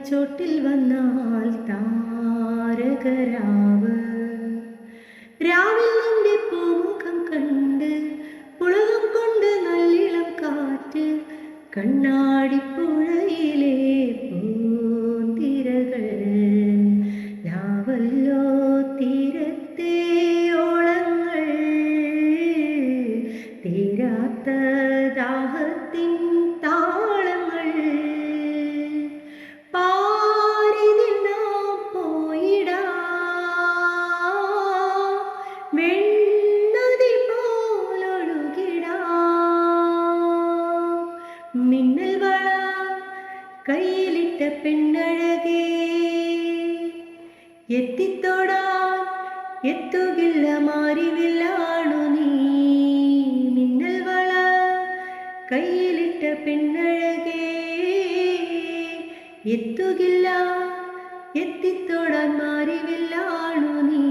ചോട്ടിൽ വന്നാൽ താരകരാവ് രാവിൽ നിന്റെ പൂമുഖം കണ്ട് പുളകം കൊണ്ട് നല്ലിളം കാറ്റ് കണ്ണാടിപ്പുഴയിലെ പൂന്തിരകൾ യാവല്ലോ തീരത്തെ ഓളങ്ങൾ തീരാത്ത ദാഹത്തിൻ താളങ്ങൾ പാരിതിൽ നാം പോയിടാം വെണ്ണതി പോലൊഴുകിടാം മിന്നൽ വള കയ്യിലിട്ട പെണ്ണഴകേ എത്തിത്തൊടാൻ എത്തുകില്ല മാറിവില്ലാണു നീ മിന്നൽ വള കയ്യിലിട്ട പെണ്ണഴകേ എത്തുകില്ല എത്തിത്തൊടാൻ മാറിവില്ലാണു നീ